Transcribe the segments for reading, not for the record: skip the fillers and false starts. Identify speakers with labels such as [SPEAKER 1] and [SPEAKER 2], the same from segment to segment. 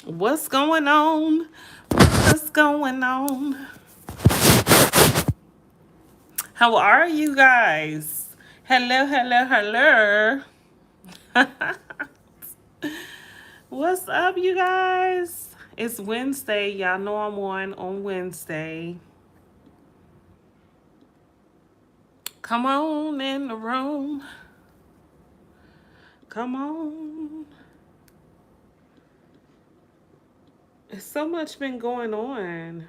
[SPEAKER 1] What's going on? What's going on? How are you guys? Hello, hello, hello. What's up, you guys? It's Wednesday. Y'all know I'm on Wednesday. Come on in the room. Come on. There's so much been going on.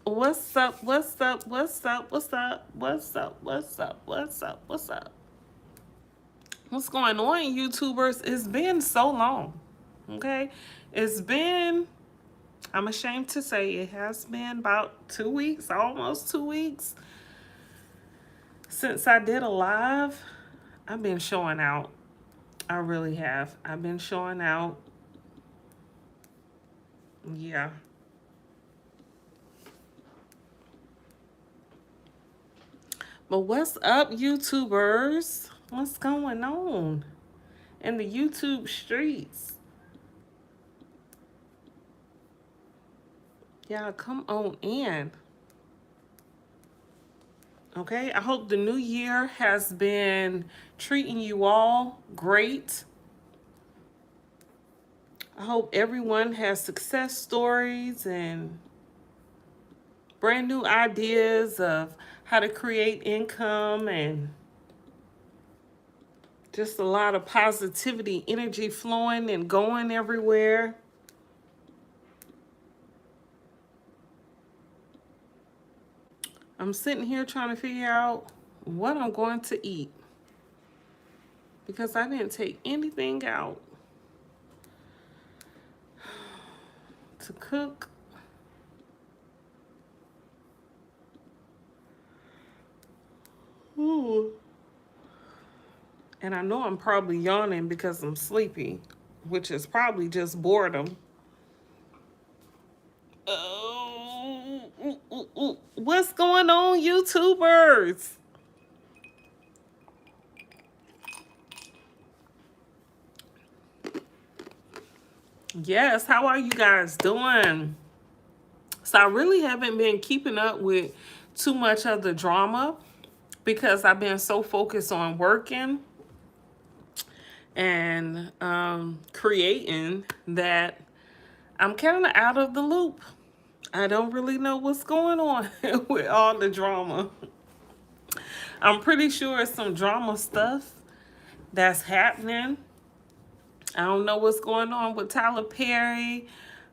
[SPEAKER 1] What's up? What's up? What's up? What's up? What's up? What's up? What's up? What's up? What's going on, YouTubers? It's been so long. Okay? It's been, I'm ashamed to say, it has been about 2 weeks, almost 2 weeks since I did a live. I've been showing out. I really have. I've been showing out. Yeah. But what's up, YouTubers? What's going on in the YouTube streets? Yeah, come on in. Okay, I hope the new year has been treating you all great. I hope everyone has success stories and brand new ideas of how to create income and just a lot of positivity, energy flowing and going everywhere. I'm sitting here trying to figure out what I'm going to eat because I didn't take anything out to cook. Ooh. And I know I'm probably yawning because I'm sleepy, which is probably just boredom. Oh, what's going on, YouTubers? Yes, how are you guys doing? So I really haven't been keeping up with too much of the drama because I've been so focused on working and creating that I'm kind of out of the loop. I don't really know what's going on with all the drama. I'm pretty sure it's some drama stuff that's happening. I don't know what's going on with Tyler Perry.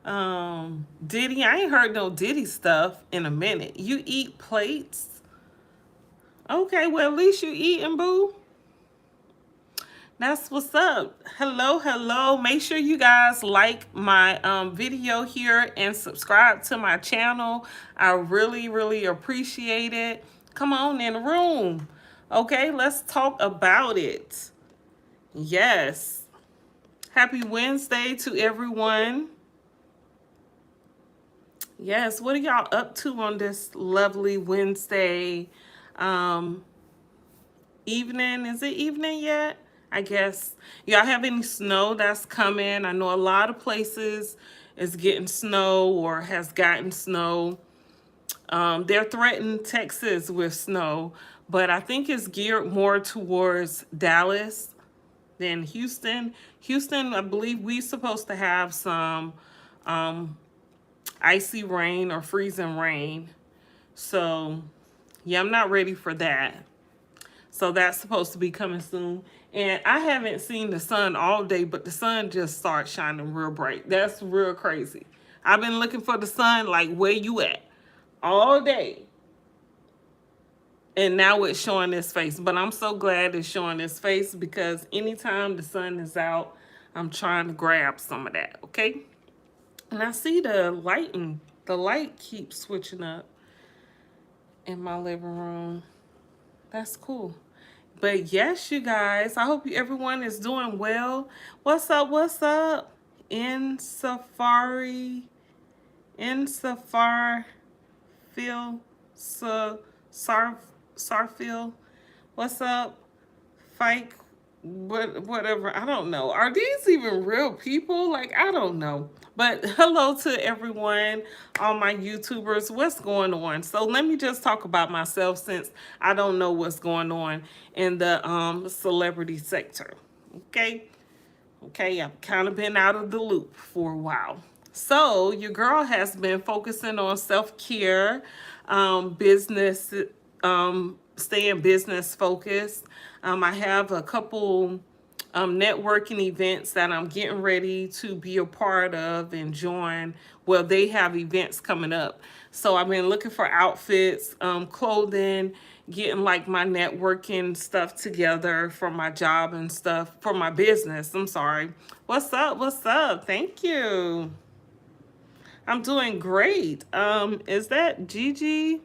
[SPEAKER 1] Diddy, I ain't heard no Diddy stuff in a minute. You eat plates? Okay, well, at least you eating, boo. That's what's up. Hello, hello. Make sure you guys like my video here and subscribe to my channel. I really, really appreciate it. Come on in the room. Okay, let's talk about it. Yes. Happy Wednesday to everyone. Yes, what are y'all up to on this lovely Wednesday evening? Is it evening yet? I guess. Y'all have any snow that's coming? I know a lot of places is getting snow or has gotten snow. They're threatening Texas with snow, but I think it's geared more towards Dallas than Houston. Houston, I believe we're supposed to have some icy rain or freezing rain. So, yeah, I'm not ready for that. So that's supposed to be coming soon. And I haven't seen the sun all day, but the sun just started shining real bright. That's real crazy. I've been looking for the sun, like, where you at? All day. And now it's showing its face. But I'm so glad it's showing its face because anytime the sun is out, I'm trying to grab some of that, okay? And I see the light keeps switching up in my living room. That's cool. But yes, you guys, I hope everyone is doing well. What's up? What's up? In Safari, Phil, Sarfield. What's up? Fake, whatever. I don't know. Are these even real people? Like, I don't know. But hello to everyone, all my YouTubers. What's going on? So let me just talk about myself since I don't know what's going on in the celebrity sector. Okay. Okay, I've kind of been out of the loop for a while. So your girl has been focusing on self-care, business, staying business focused. I have a couple networking events that I'm getting ready to be a part of and join. Well, they have events coming up. So I've been looking for outfits, clothing, getting like my networking stuff together for my job and stuff, for my business. I'm sorry. What's up? What's up? Thank you. I'm doing great. Is that Gigi?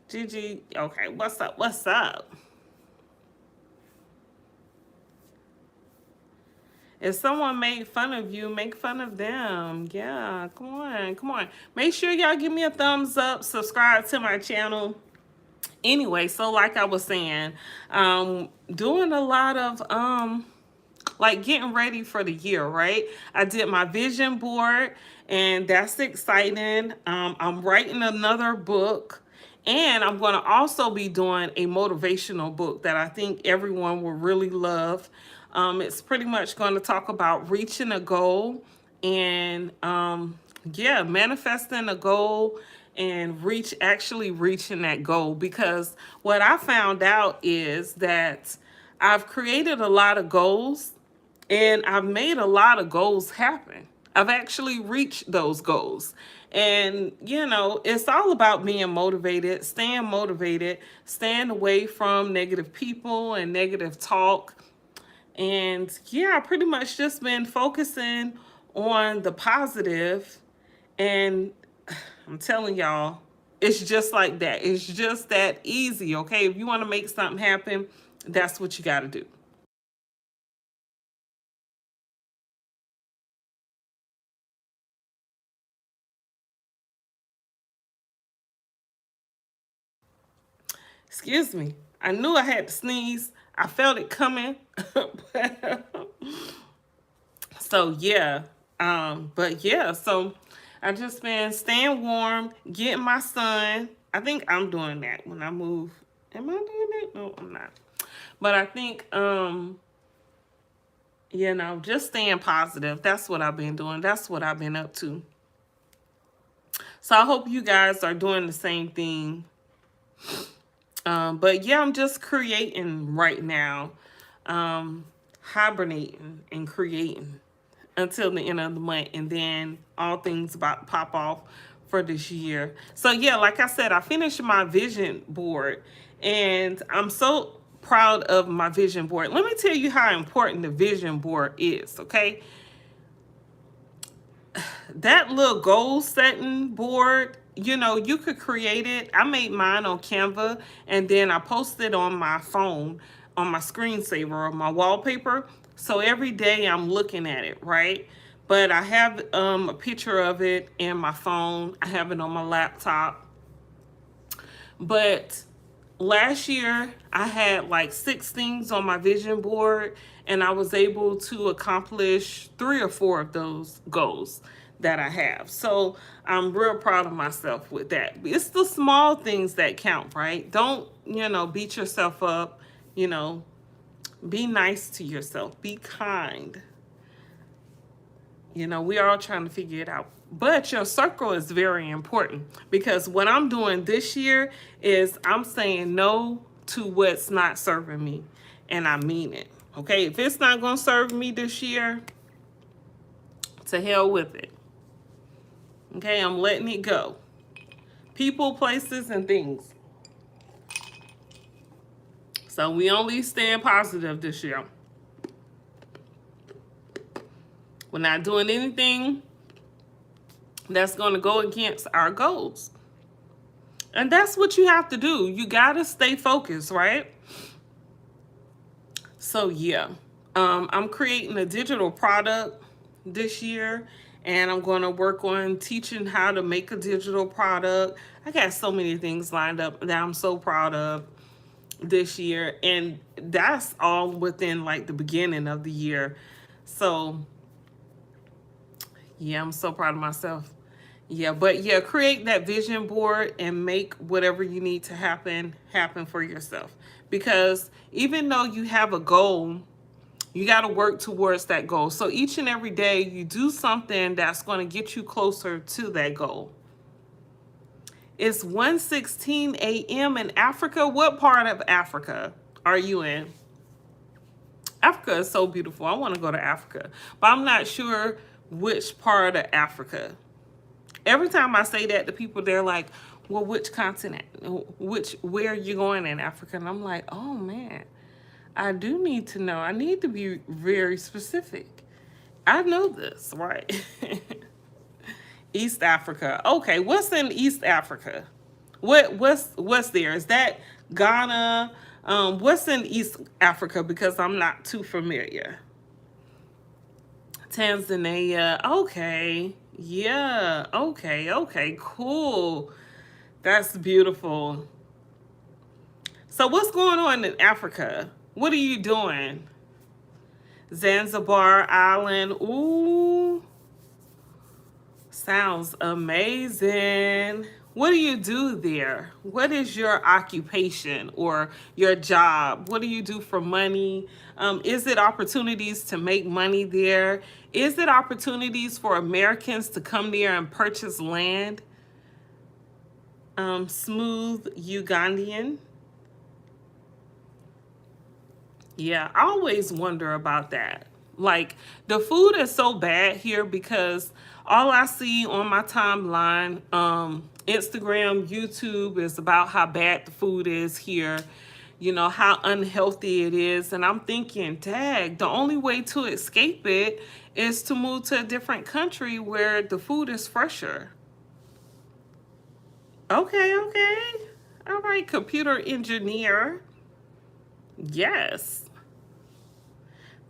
[SPEAKER 1] Gigi, okay. What's up? What's up? If someone made fun of you, make fun of them. Yeah, come on, come on. Make sure y'all give me a thumbs up, subscribe to my channel. Anyway, so like I was saying, doing a lot of like getting ready for the year, right? I did my vision board and that's exciting. I'm writing another book and I'm going to also be doing a motivational book that I think everyone will really love. It's pretty much going to talk about reaching a goal and yeah, manifesting a goal and actually reaching that goal, because what I found out is that I've created a lot of goals and I've made a lot of goals happen. I've actually reached those goals. And, you know, it's all about being motivated, staying away from negative people and negative talk. And yeah, I pretty much just been focusing on the positive. And I'm telling y'all, it's just like that. It's just that easy, okay? If you want to make something happen, that's what you got to do. Excuse me. I knew I had to sneeze. I felt it coming. So yeah. But yeah, so I just been staying warm, getting my sun. I think I'm doing that when I move. Am I doing that? No, I'm not. But I think you know, just staying positive. That's what I've been doing. That's what I've been up to. So I hope you guys are doing the same thing. But yeah, I'm just creating right now, hibernating and creating until the end of the month, and then all things about to pop off for this year. So yeah, like I said, I finished my vision board, and I'm so proud of my vision board. Let me tell you how important the vision board is, okay? That little goal setting board, you know, you could create it. I made mine on Canva and then I posted on my phone, on my screensaver, on my wallpaper. So every day I'm looking at it, right? But I have a picture of it in my phone. I have it on my laptop. But last year I had like 6 things on my vision board and I was able to accomplish 3 or 4 of those goals that I have. So I'm real proud of myself with that. It's the small things that count, right? Don't, you know, beat yourself up, you know, be nice to yourself, be kind. You know, we are all trying to figure it out. But your circle is very important, because what I'm doing this year is I'm saying no to what's not serving me. And I mean it. Okay, if it's not going to serve me this year, to hell with it. Okay, I'm letting it go. People, places, and things. So we only staying positive this year. We're not doing anything that's going to go against our goals. And that's what you have to do. You got to stay focused, right? So yeah, I'm creating a digital product this year, and I'm going to work on teaching how to make a digital product. I got so many things lined up that I'm so proud of. this year, and that's all within like the beginning of the year. So yeah, I'm so proud of myself. Yeah, but yeah, create that vision board and make whatever you need to happen for yourself. Because even though you have a goal, you got to work towards that goal. So each and every day you do something that's going to get you closer to that goal. It's 1:16 a.m. in Africa. What part of Africa are you in? Africa is so beautiful. I want to go to Africa, but I'm not sure which part of Africa. Every time I say that to people, they're like, well, which continent? Where are you going in Africa? And I'm like, oh man, I do need to know. I need to be very specific. I know this, right? East Africa. Okay, what's in East Africa? What's there? Is that Ghana? What's in East Africa? Because I'm not too familiar. Tanzania. Okay. Yeah. Okay. Okay. Cool. That's beautiful. So what's going on in Africa? What are you doing? Zanzibar Island. Ooh. Sounds amazing. What do you do there? What is your occupation or your job? What do you do for money? Is it opportunities to make money there? Is it opportunities for Americans to come there and purchase land? Smooth Ugandan. Yeah, I always wonder about that. Like, the food is so bad here because all I see on my timeline, Instagram, YouTube, is about how bad the food is here, you know, how unhealthy it is. And I'm thinking, dang, the only way to escape it is to move to a different country where the food is fresher. Okay, okay. All right, computer engineer. Yes.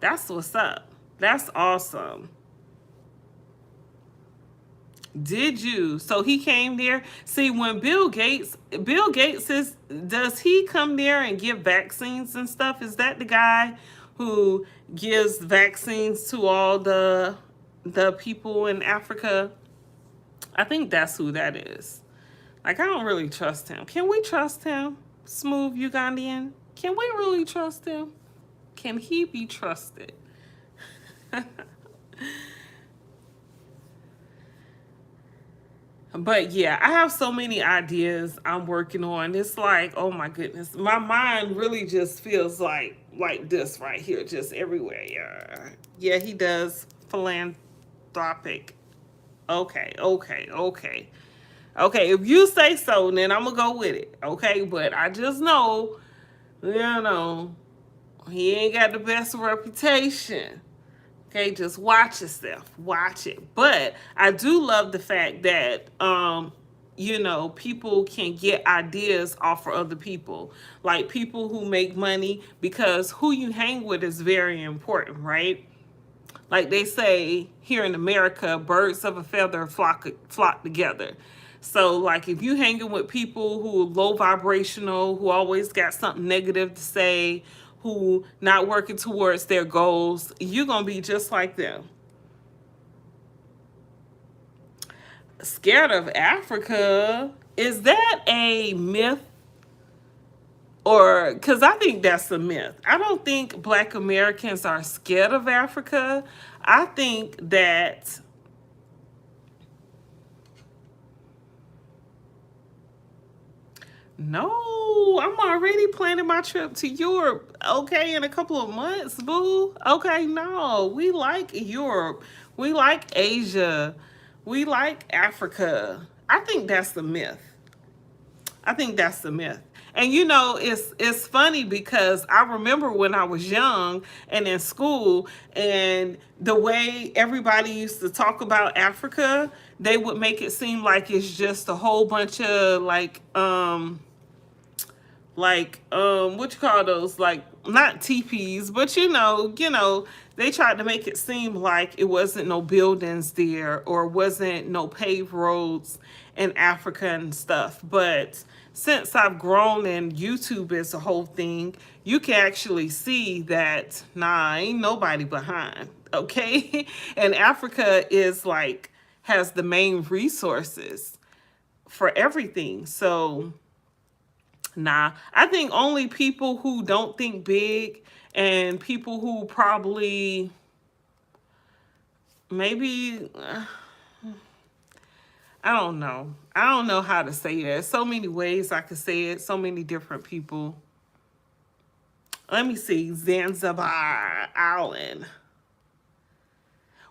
[SPEAKER 1] That's what's up. That's awesome. Did you? So he came there. See, when Bill Gates does he come there and give vaccines and stuff? Is that the guy who gives vaccines to all the people in Africa? I think that's who that is. Like, I don't really trust him. Can we trust him? Smooth Ugandan? Can we really trust him? Can he be trusted? But yeah, I have so many ideas I'm working on. It's like, oh my goodness, my mind really just feels like this right here, just everywhere. Yeah, he does philanthropic. Okay, okay, okay. Okay, if you say so, then I'm gonna go with it. Okay, but I just know, you know, he ain't got the best reputation. Okay, just watch yourself. Watch it. But I do love the fact that you know, people can get ideas off of other people. Like people who make money, because who you hang with is very important, right? Like they say here in America, birds of a feather flock together. So like if you hanging with people who are low vibrational, who always got something negative to say, who not working towards their goals, you're gonna be just like them. Scared of Africa? Is that a myth? Or because I think that's a myth. I don't think Black Americans are scared of Africa. I think that no, I'm already planning my trip to Europe. Okay, in a couple of months, boo. Okay, no, we like Europe. We like Asia. We like Africa. I think that's the myth. I think that's the myth. And you know, it's funny because I remember when I was young and in school, and the way everybody used to talk about Africa, they would make it seem like it's just a whole bunch of what you call those, like not teepees, but they tried to make it seem like it wasn't no buildings there or wasn't no paved roads in Africa and stuff. But since I've grown and YouTube is a whole thing, you can actually see that, nah, ain't nobody behind, okay? And Africa is like, has the main resources for everything. So, nah, I think only people who don't think big and people who probably maybe I don't know. I don't know how to say that. So many ways I could say it. So many different people. Let me see. Zanzibar Island.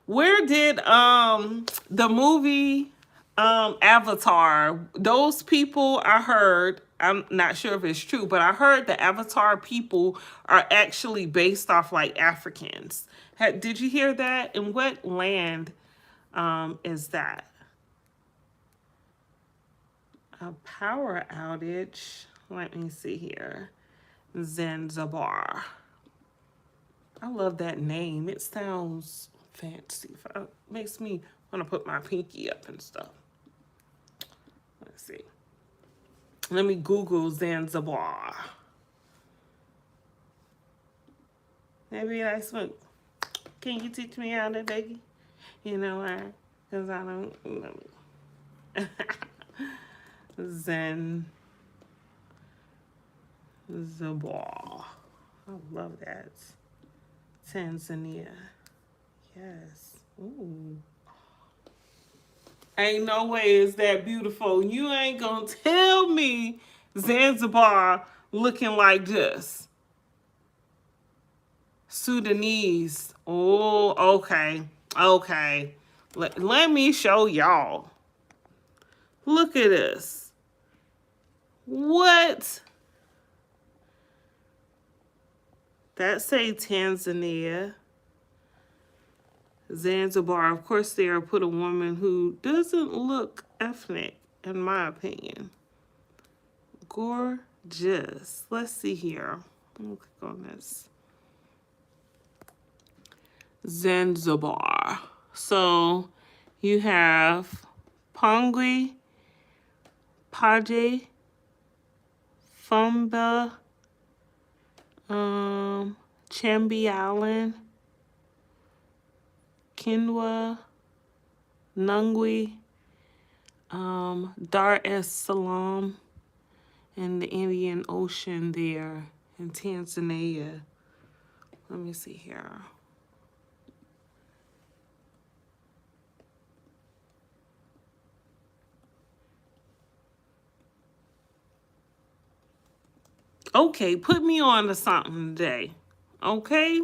[SPEAKER 1] Where did the movie Avatar, those people I heard, I'm not sure if it's true, but I heard the Avatar people are actually based off like Africans. Did you hear that? And what land is that? A power outage. Let me see here. Zanzibar. I love that name. It sounds fancy. Makes me want to put my pinky up and stuff. Let's see. Let me Google Zanzibar. Maybe that's what. Can you teach me how to bake? You know why? Because I don't know. Zanzibar. I love that. Tanzania. Yes. Ooh. Ain't no way it's that beautiful. You ain't gonna tell me Zanzibar looking like this. Sudanese. Oh, okay. Okay. Let me show y'all. Look at this. What? That say Tanzania. Zanzibar. Of course, there put a woman who doesn't look ethnic, in my opinion. Gorgeous. Let's see here. Let me click on this. Zanzibar. So you have Pongwe, Paje, Fumba, Chambi Island, Kinwa, Nungwi, Dar es Salaam, and the Indian Ocean there in Tanzania. Let me see here. Okay, put me on to something today. Okay?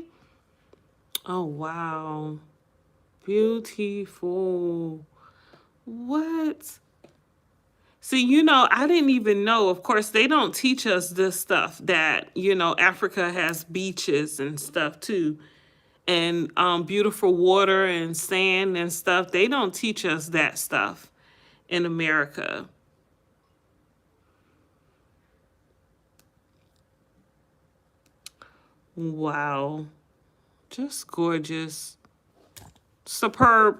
[SPEAKER 1] Oh, wow. Beautiful. What? See, you know, I didn't even know. Of course, they don't teach us this stuff that, you know, Africa has beaches and stuff too. And beautiful water and sand and stuff. They don't teach us that stuff in America. Wow. Just gorgeous. Superb.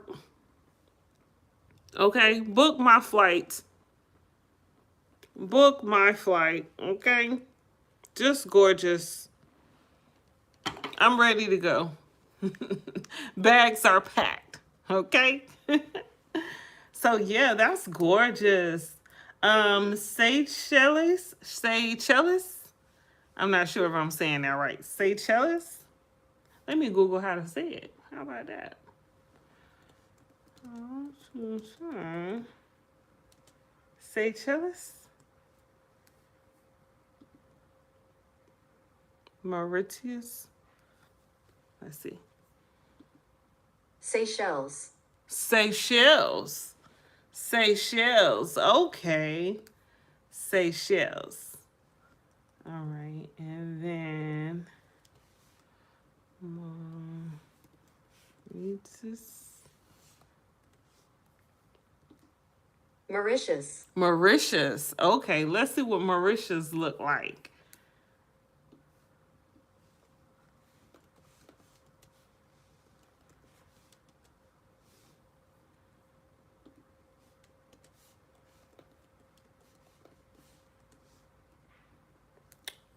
[SPEAKER 1] Okay, book my flight. Book my flight, okay? Just gorgeous. I'm ready to go. Bags are packed, okay? So yeah, that's gorgeous. Seychelles? I'm not sure if I'm saying that right. Seychelles? Let me Google how to say it. How about that? Seychelles? Mauritius? Let's see.
[SPEAKER 2] Seychelles.
[SPEAKER 1] Seychelles. Seychelles. Okay. Seychelles. All right. And then
[SPEAKER 2] Mauritius.
[SPEAKER 1] Mauritius. Okay, let's see what Mauritius look like.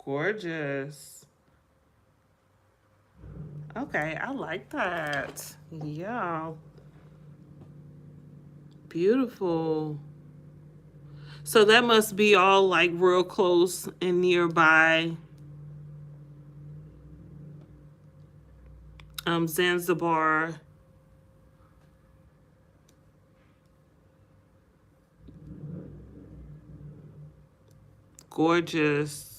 [SPEAKER 1] Gorgeous. Okay, I like that. Yeah. Beautiful. So that must be all like real close and nearby Zanzibar. Gorgeous.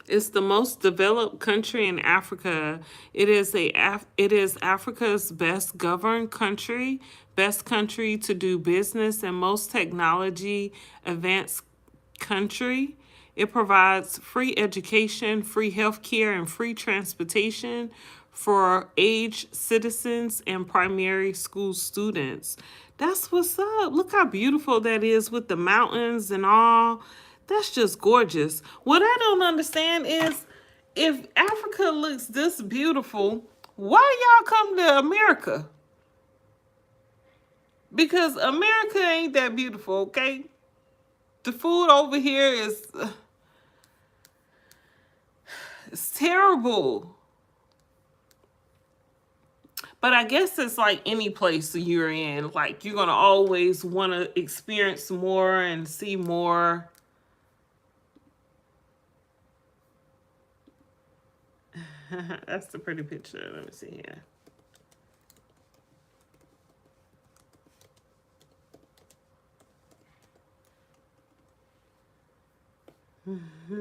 [SPEAKER 1] It's the most developed country in Africa. It is Africa's best governed country, best country to do business, and most technology advanced country. It provides free education, free healthcare, and free transportation for aged citizens and primary school students. That's what's up. Look how beautiful that is with the mountains and all. That's just gorgeous. What I don't understand is if Africa looks this beautiful, why y'all come to America? Because America ain't that beautiful, okay? The food over here is it's terrible. But I guess it's like any place you're in. Like you're gonna always want to experience more and see more. That's the pretty picture. Let me see here. Mm.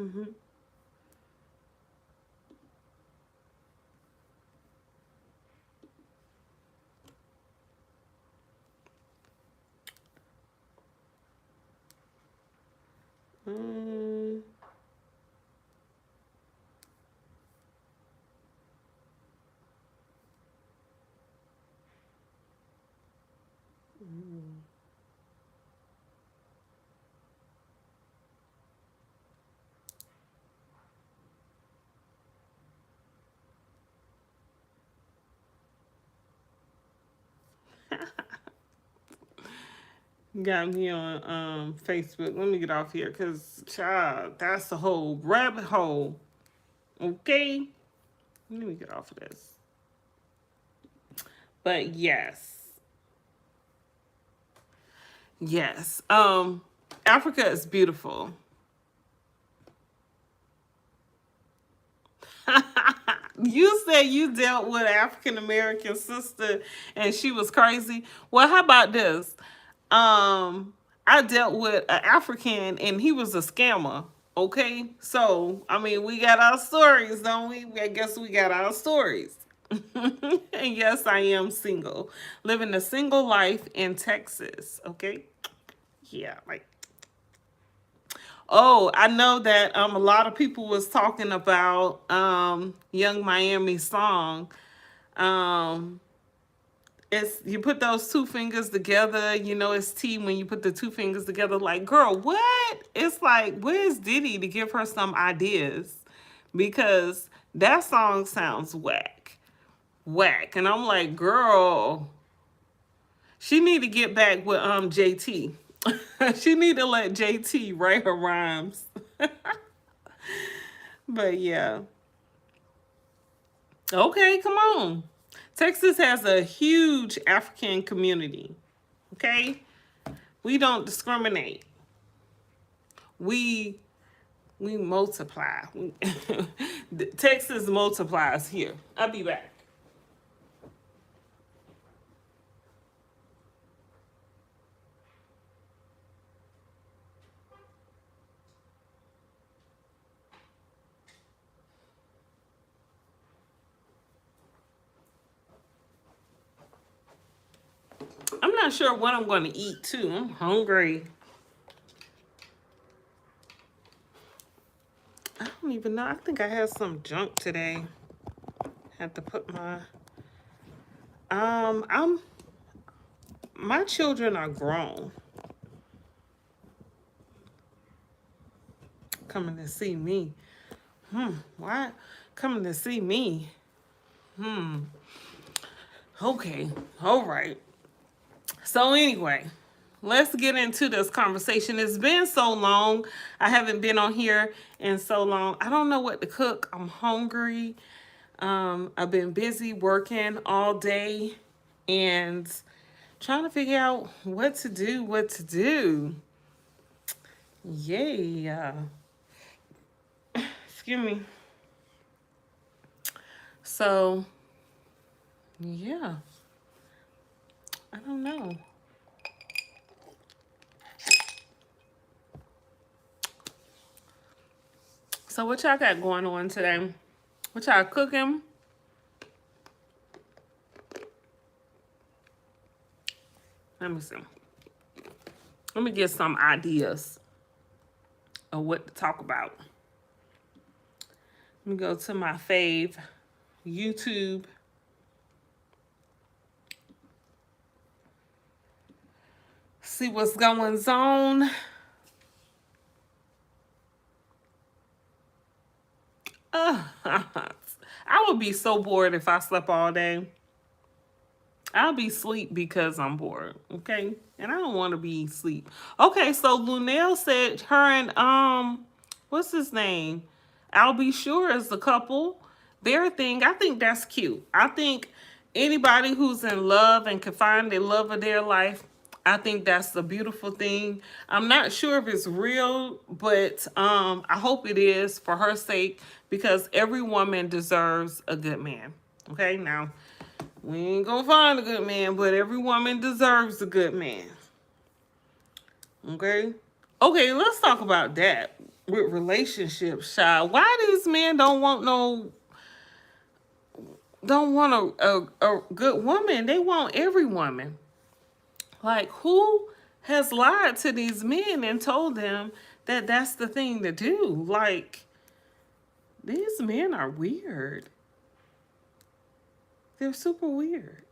[SPEAKER 1] Got me on Facebook. Let me get off here because, child, that's the whole rabbit hole. Okay? Let me get off of this. But yes. Yes. Africa is beautiful. You said you dealt with an African American sister and she was crazy. Well, how about this? I dealt with an African and he was a scammer. Okay, so I mean, we got our stories, don't we? I guess we got our stories. And yes, I am single, living a single life in Texas. Okay, yeah, like. Oh, I know that a lot of people was talking about Young Miami's song. Um, it's you put those two fingers together, you know it's T when you put the two fingers together. Like, girl, what? It's like, where's Diddy to give her some ideas? Because that song sounds whack. Whack. And I'm like, girl, she need to get back with JT. She need to let JT write her rhymes. But yeah. Okay, come on. Texas has a huge African community. Okay? We don't discriminate. We multiply. Texas multiplies here. I'll be back. I'm not sure what I'm going to eat too. I'm hungry. I don't even know. I think I had some junk today. Had to put I'm my children are grown. Coming to see me. Why coming to see me? Okay. All right. So anyway, let's get into this conversation. It's been so long. I haven't been on here in so long. I don't know what to cook. I'm hungry. I've been busy working all day and trying to figure out what to do, Yeah. Excuse me. So, yeah. I don't know. So what y'all got going on today? What y'all cooking? Let me see. Let me get some ideas of what to talk about. Let me go to my fave, YouTube. See what's going on. I would be so bored if I slept all day. I'll be asleep because I'm bored, okay? And I don't want to be asleep. Okay, so Lunel said her and what's his name? I'll be sure is the couple. Their thing, I think that's cute. I think anybody who's in love and can find the love of their life, I think that's a beautiful thing. I'm not sure if it's real, but I hope it is for her sake because every woman deserves a good man. Okay, now we ain't gonna find a good man, but every woman deserves a good man. Okay? Okay, let's talk about that with relationships, child. Why these men don't want a good woman? They want every woman. Like, who has lied to these men and told them that that's the thing to do? Like, these men are weird. They're super weird.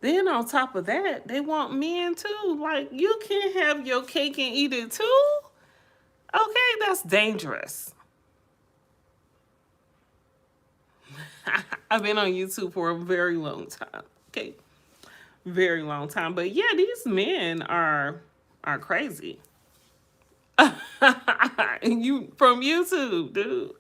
[SPEAKER 1] Then on top of that, they want men too. Like, you can't have your cake and eat it too? Okay, that's dangerous. I've been on YouTube for a very long time. Okay. Very long time. But yeah, these men are crazy. You from YouTube, dude.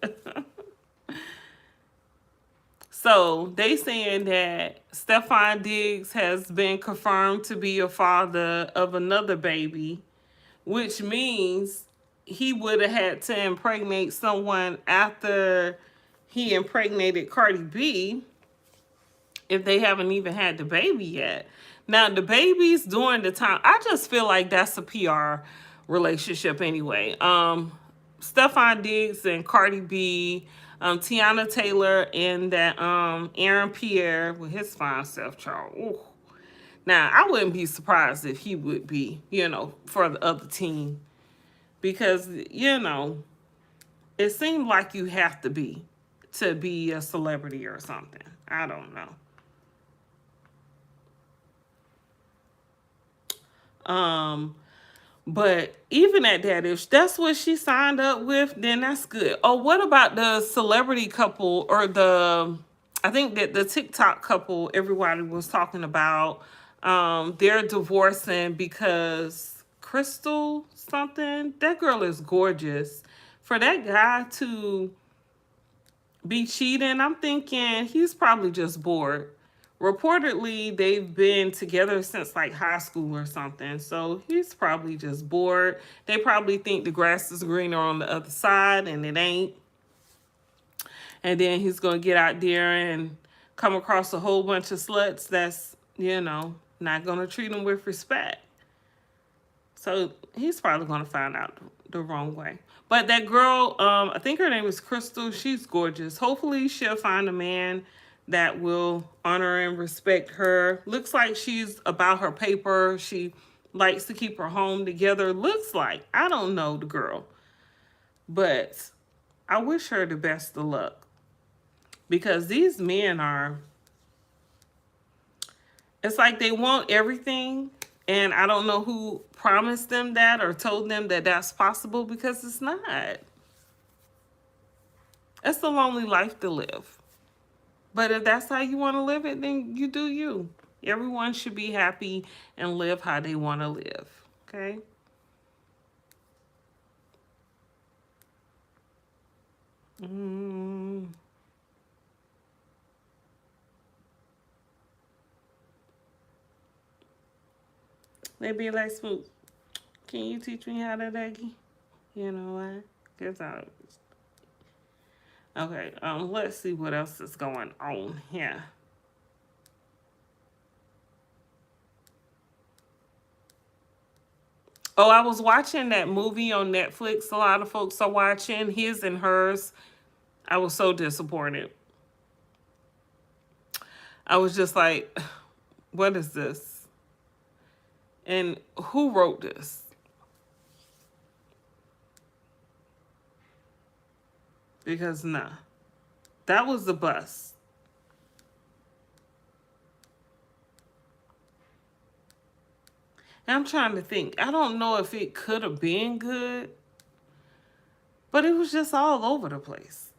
[SPEAKER 1] So they saying that Stefan Diggs has been confirmed to be a father of another baby, which means he would have had to impregnate someone after he impregnated Cardi B if they haven't even had the baby yet. Now, the babies during the time, I just feel like that's a PR relationship anyway. Stefan Diggs and Cardi B, Tiana Taylor and that Aaron Pierre with his fine self, child. Ooh. Now, I wouldn't be surprised if he would be, for the other team. Because, it seemed like you have to be a celebrity or something. I don't know. But even at that, if that's what she signed up with, then that's good. Oh, what about the celebrity couple or I think that the TikTok couple everybody was talking about, they're divorcing because Crystal something, that girl is gorgeous. For that guy to be cheating, I'm thinking he's probably just bored. Reportedly, they've been together since like high school or something. So he's probably just bored. They probably think the grass is greener on the other side and it ain't. And then he's going to get out there and come across a whole bunch of sluts that's, not going to treat him with respect. So he's probably going to find out the wrong way. But that girl, I think her name is Crystal. She's gorgeous. Hopefully she'll find a man that will honor and respect her. Looks like she's about her paper. She likes to keep her home together. Looks like. I don't know the girl. But I wish her the best of luck. Because these men it's like they want everything. And I don't know who promised them that or told them that that's possible because it's not. It's a lonely life to live. But if that's how you want to live it, then you do you. Everyone should be happy and live how they want to live. Okay? Mm, they be like, Smoot, can you teach me how to duggy? You know what? Cause I okay. Let's see what else is going on here. Oh, I was watching that movie on Netflix. A lot of folks are watching His and Hers. I was so disappointed. I was just like, what is this? And who wrote this? Because nah, that was the bus. And I'm trying to think. I don't know if it could have been good, but it was just all over the place.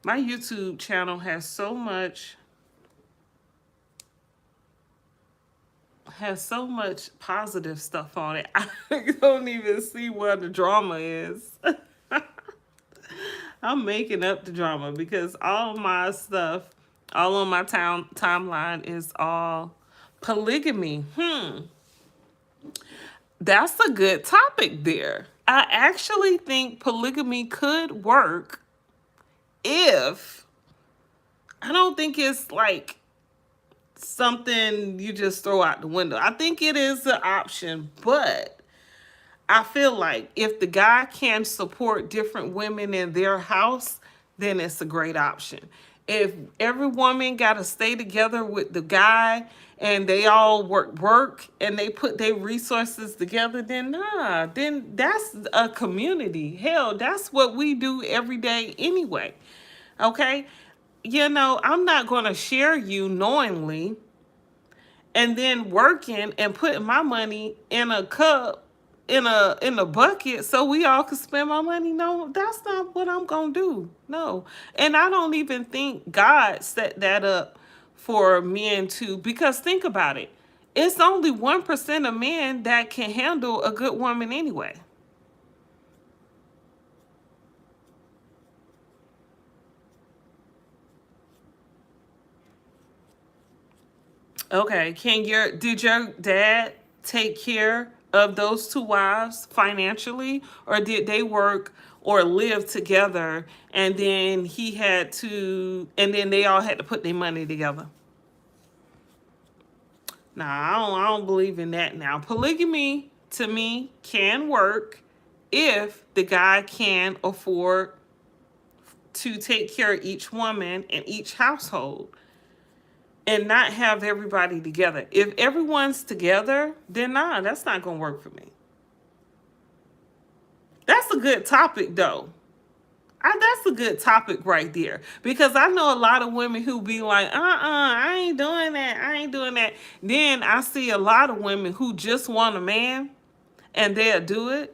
[SPEAKER 1] My YouTube channel has so much positive stuff on it. I don't even see where the drama is. I'm making up the drama because all my stuff, all on my timeline is all polygamy. That's a good topic there. I actually think polygamy could work if I don't think it's like something you just throw out the window. I think it is an option, but I feel like if the guy can support different women in their house, then it's a great option. If every woman got to stay together with the guy and they all work and they put their resources together, then nah, then that's a community. Hell, that's what we do every day anyway. Okay? I'm not going to share you knowingly and then working and putting my money in a cup in a bucket so we all could spend my money. No, that's not what I'm gonna do. No. And I don't even think God set that up for men to, because think about it. It's only 1% of men that can handle a good woman anyway. Okay, did your dad take care of those two wives financially, or did they work or live together and then they all had to put their money together? Nah, I don't believe in that now. Polygamy to me can work if the guy can afford to take care of each woman in each household and not have everybody together. If everyone's together, then nah, that's not gonna work for me. That's a good topic though. That's a good topic right there. Because I know a lot of women who be like, I ain't doing that. I ain't doing that. Then I see a lot of women who just want a man and they'll do it.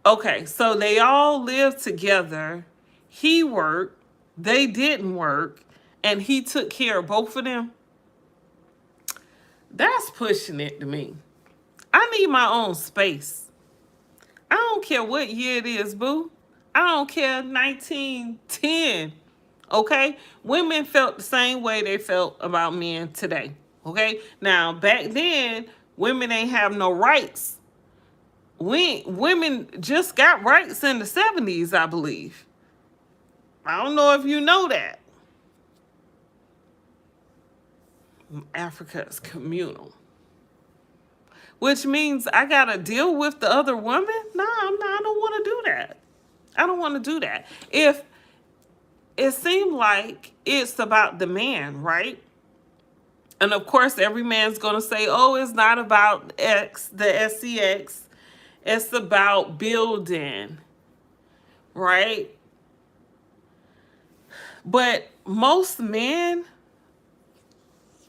[SPEAKER 1] Okay, so they all lived together. He worked, they didn't work, and he took care of both of them. That's pushing it to me. I need my own space. I don't care what year it is, boo. I don't care 1910. Okay? Women felt the same way they felt about men today. Okay? Now, back then, women ain't have no rights. Women just got rights in the 70s, I believe. I don't know if you know that. Africa is communal. Which means I gotta deal with the other woman? Nah, I don't want to do that. I don't want to do that. If it seemed like it's about the man, right? And of course, every man's gonna say, "Oh, it's not about X, the SCX. It's about building, right?" But most men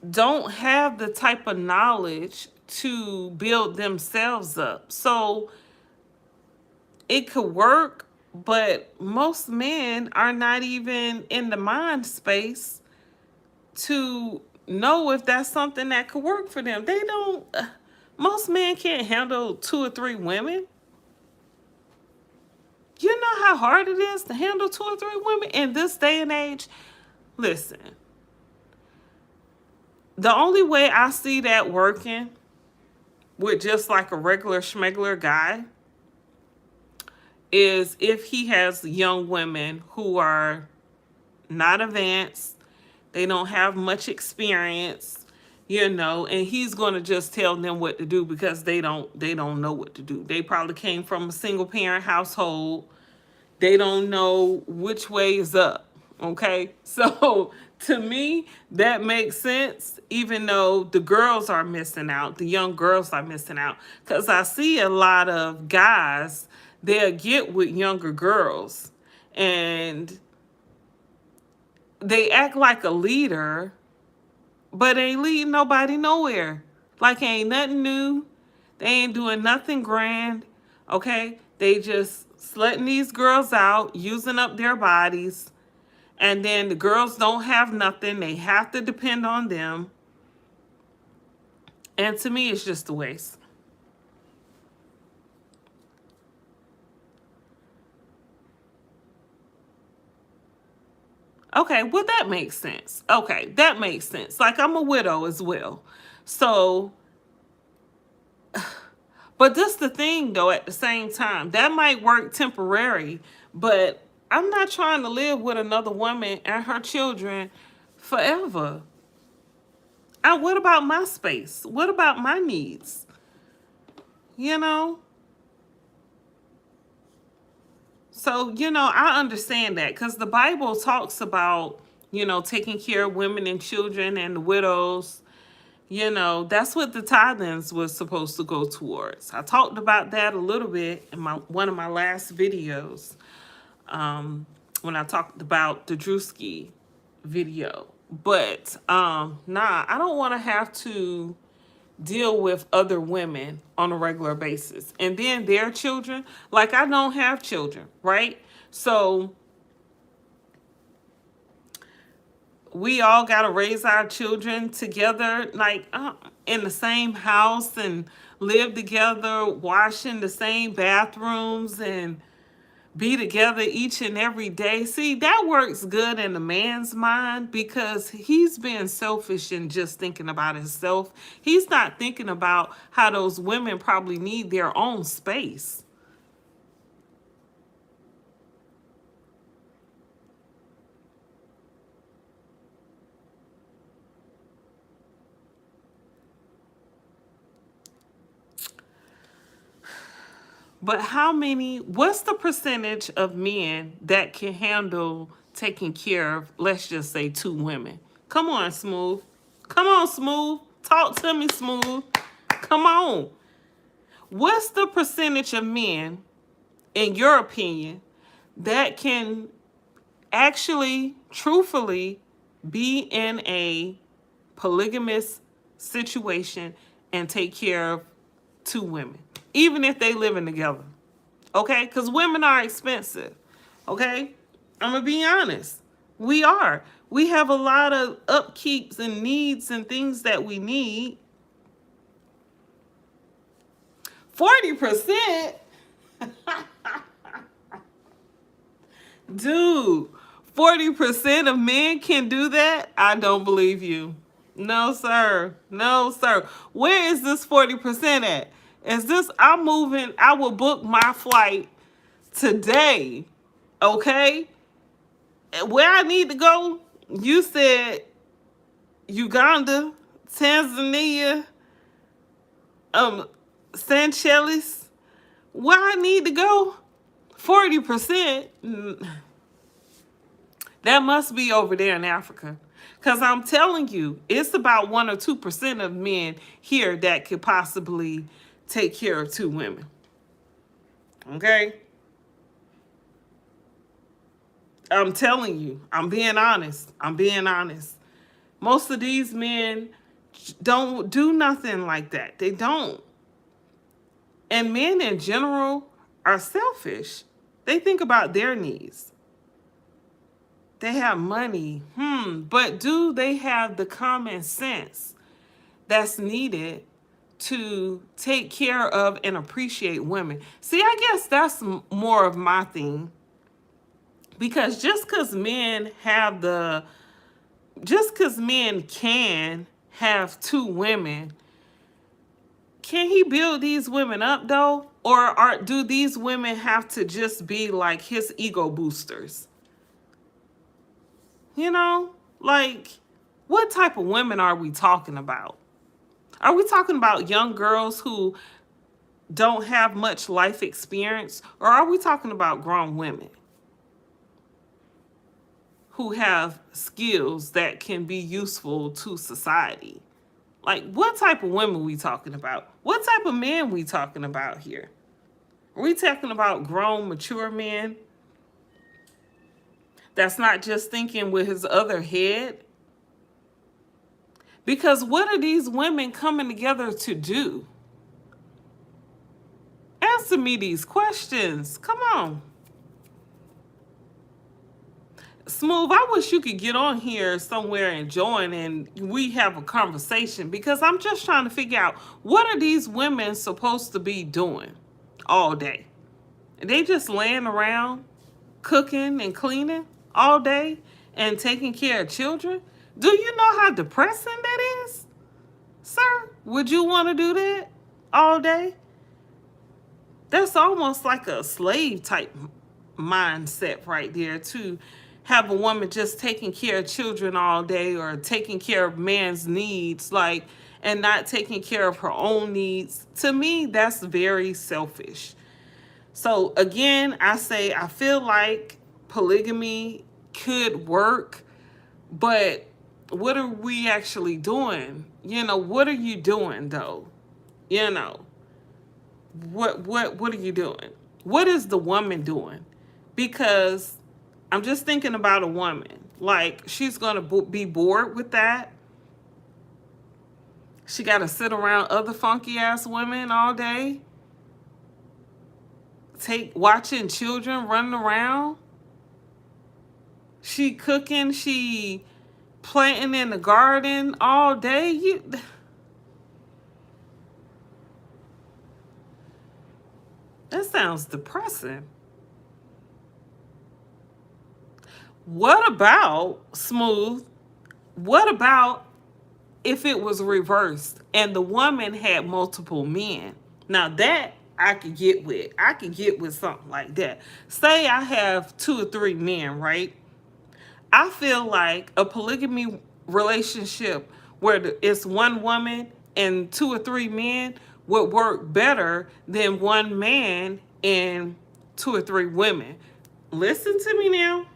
[SPEAKER 1] don't have the type of knowledge to build themselves up. So it could work, but most men are not even in the mind space to know if that's something that could work for them. They don't, most men can't handle 2 or 3 women. You know how hard it is to handle 2 or 3 women in this day and age? Listen, the only way I see that working with just like a regular schmegler guy is if he has young women who are not advanced, they don't have much experience, and he's going to just tell them what to do because they don't know what to do. They probably came from a single parent household. They don't know which way is up. Okay? So to me, that makes sense, even though the girls are missing out, the young girls are missing out. Because I see a lot of guys, they'll get with younger girls and they act like a leader, but ain't leading nobody nowhere. Like ain't nothing new. They ain't doing nothing grand. Okay? They just slutting these girls out, using up their bodies. And then the girls don't have nothing. They have to depend on them. And to me, it's just a waste. Okay, well, that makes sense. Okay, that makes sense. Like, I'm a widow as well. So, but this the thing, though, at the same time. That might work temporary, but I'm not trying to live with another woman and her children forever. What about my space? What about my needs? You know? So, I understand that because the Bible talks about, taking care of women and children and the widows. That's what the tithings was supposed to go towards. I talked about that a little bit in one of my last videos when I talked about the Drewski video. But, I don't want to have to deal with other women on a regular basis. And then their children, like I don't have children, right? So we all got to raise our children together, like in the same house and live together, wash in the same bathrooms and be together each and every day. See, that works good in a man's mind because he's being selfish and just thinking about himself. He's not thinking about how those women probably need their own space. But what's the percentage of men that can handle taking care of, let's just say, 2 women? Come on, Smooth. Come on, Smooth. Talk to me, Smooth. Come on. What's the percentage of men, in your opinion, that can actually, truthfully, be in a polygamous situation and take care of 2 women, even if they living together? Okay? Because women are expensive. Okay? I'm going to be honest. We are. We have a lot of upkeeps and needs and things that we need. 40%? Dude, 40% of men can do that? I don't believe you. No, sir. No, sir. Where is this 40% at? I'm moving, I will book my flight today, okay? Where I need to go, you said Uganda, Tanzania, Seychelles. Where I need to go, 40%. That must be over there in Africa. Because I'm telling you, it's about 1 or 2% of men here that could possibly take care of 2 women. Okay? I'm telling you. I'm being honest. Most of these men, don't do nothing like that. They don't. And men in general are selfish. They think about their needs. They have money. But do they have the common sense that's needed to take care of and appreciate women? See, I guess that's more of my thing. Because just because men can have two women, can he build these women up though? Or do these women have to just be like his ego boosters? You know, like, what type of women are we talking about? Are we talking about young girls who don't have much life experience? Or are we talking about grown women who have skills that can be useful to society? Like, what type of women we talking about? What type of men we talking about here? Are we talking about grown, mature men that's not just thinking with his other head? Because what are these women coming together to do? Answer me these questions. Come on. Smooth, I wish you could get on here somewhere and join and we have a conversation, because I'm just trying to figure out, what are these women supposed to be doing all day? They just laying around cooking and cleaning all day and taking care of children? Do you know how depressing that is? Sir, would you want to do that all day? That's almost like a slave type mindset right there, to have a woman just taking care of children all day, or taking care of man's needs, like, and not taking care of her own needs. To me, that's very selfish. So again, I say I feel like polygamy could work, but what are we actually doing? What are you doing though? What are you doing? What is the woman doing? Because I'm just thinking about a woman. Like, she's going to be bored with that. She got to sit around other funky ass women all day, watching children running around. She cooking, she planting in the garden all day. That sounds depressing. What about, Smooth? What about if it was reversed and the woman had multiple men? Now that I could get with. I could get with something like that. Say I have 2 or 3 men, right? I feel like a polygamy relationship where it's one woman and 2 or 3 men would work better than one man and 2 or 3 women. Listen to me now.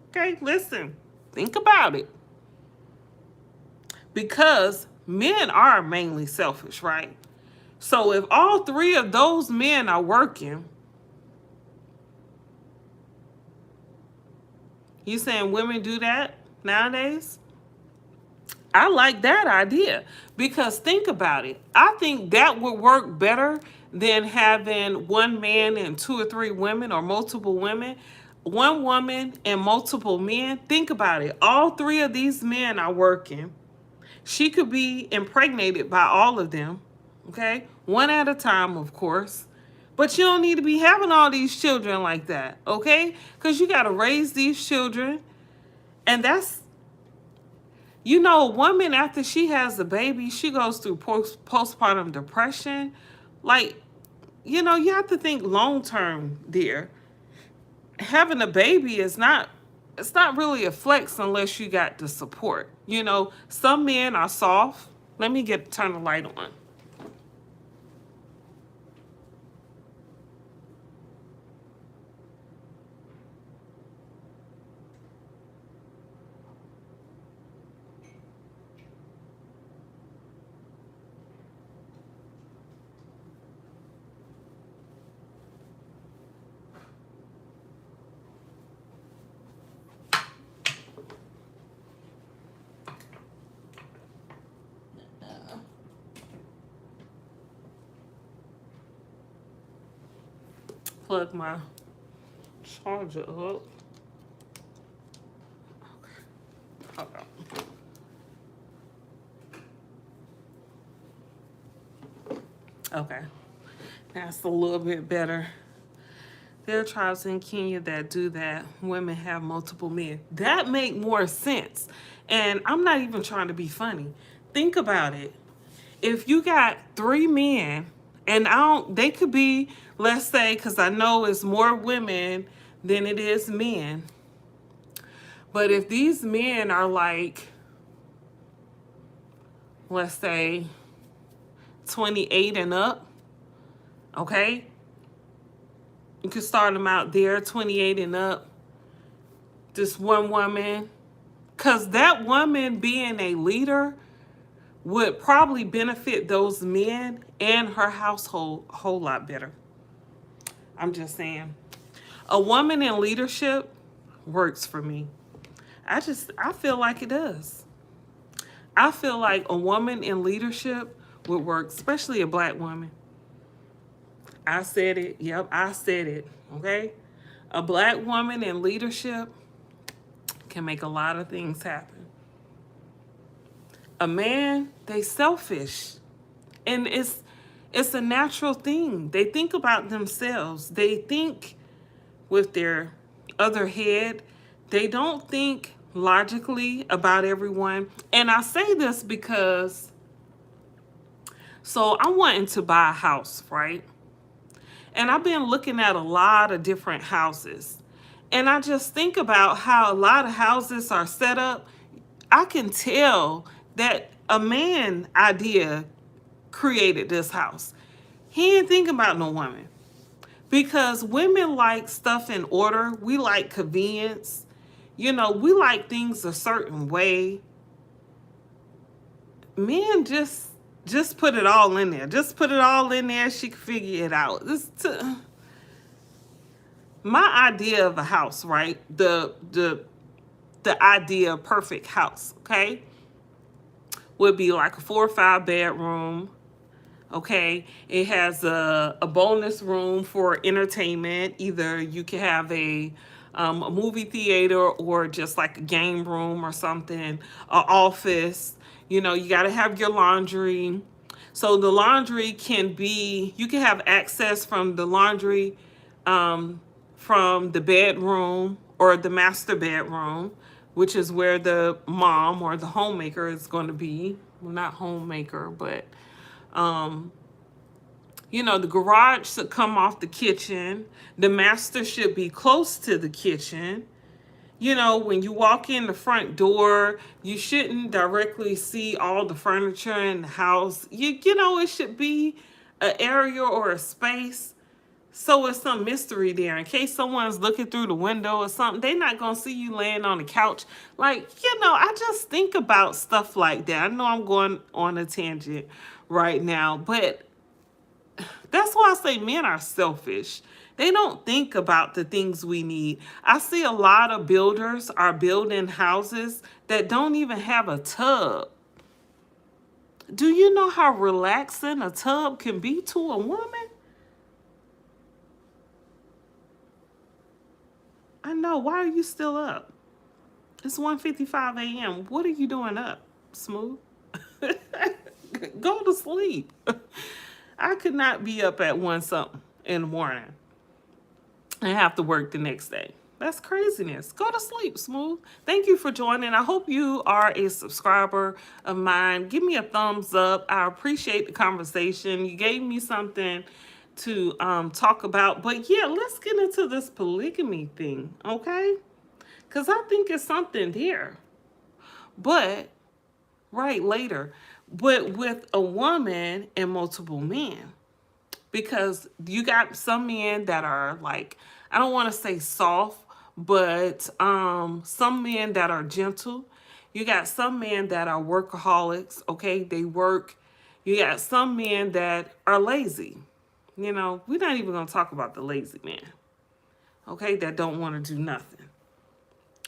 [SPEAKER 1] Okay, listen. Think about it. Because men are mainly selfish, right? So if all 3 of those men are working, you saying women do that nowadays? I like that idea, because think about it. I think that would work better than having one man and 2 or 3 women, or multiple women. One woman and multiple men. Think about it. All 3 of these men are working. She could be impregnated by all of them, okay? One at a time, of course. But you don't need to be having all these children like that, okay? Because you got to raise these children. And that's, a woman, after she has a baby, she goes through postpartum depression. Like, you have to think long term there. Having a baby is not, it's not really a flex unless you got the support. Some men are soft. Let me turn the light on. plug my charger up. Okay. Hold on. Okay. That's a little bit better. There are tribes in Kenya that do that. Women have multiple men. That make more sense. And I'm not even trying to be funny. Think about it. If you got 3 men, and they could be, let's say, because I know it's more women than it is men. But if these men are like, let's say, 28 and up, okay? You could start them out there, 28 and up. Just one woman. Because that woman being a leader would probably benefit those men and her household a whole lot better. I'm just saying. A woman in leadership works for me. I feel like it does. I feel like a woman in leadership would work, especially a black woman. I said it. Yep, I said it. Okay? A black woman in leadership can make a lot of things happen. A man, they selfish. And it's a natural thing. They think about themselves. They think with their other head. They don't think logically about everyone. And I say this because, so I'm wanting to buy a house, right? And I've been looking at a lot of different houses. And I just think about how a lot of houses are set up. I can tell that a man idea created this house. He ain't thinking about no woman. Because women like stuff in order. We like convenience. You know, we like things a certain way. Men just put it all in there. Just put it all in there. She can figure it out. My idea of a house, right? The idea of perfect house, okay, would be like a 4 or 5 bedroom. Okay, it has a bonus room for entertainment. Either you can have a movie theater or just like a game room or something, an office. You know, you got to have your laundry. So the laundry can be, you can have access from the laundry from the bedroom or the master bedroom, which is where the mom or the homemaker is going to be. Well, not homemaker, but you know, the garage should come off the kitchen. The master should be close to the kitchen. You know, when you walk in the front door, you shouldn't directly see all the furniture in the house. You know, it should be an area or a space. So it's some mystery there. In case someone's looking through the window or something, they're not going to see you laying on the couch. Like, you know, I just think about stuff like that. I know I'm going on a tangent right now, but that's why I say men are selfish. They don't think about the things we need. I see a lot of builders are building houses that don't even have a tub. Do you know how relaxing a tub can be to a woman? I know. Why are you still up? It's 1:55 a.m. What are you doing up, Smooth? Go to sleep. I could not be up at 1 something in the morning and have to work the next day. That's craziness. Go to sleep, Smooth. Thank you for joining. I hope you are a subscriber of mine. Give me a thumbs up. I appreciate the conversation. You gave me something to talk about. But yeah, let's get into this polygamy thing, okay? Because I think it's something there. But, right, later. But with a woman and multiple men. Because you got some men that are like, I don't want to say soft, but some men that are gentle. You got some men that are workaholics, okay? They work. You got some men that are lazy. You know, we're not even going to talk about the lazy man, okay, that don't want to do nothing,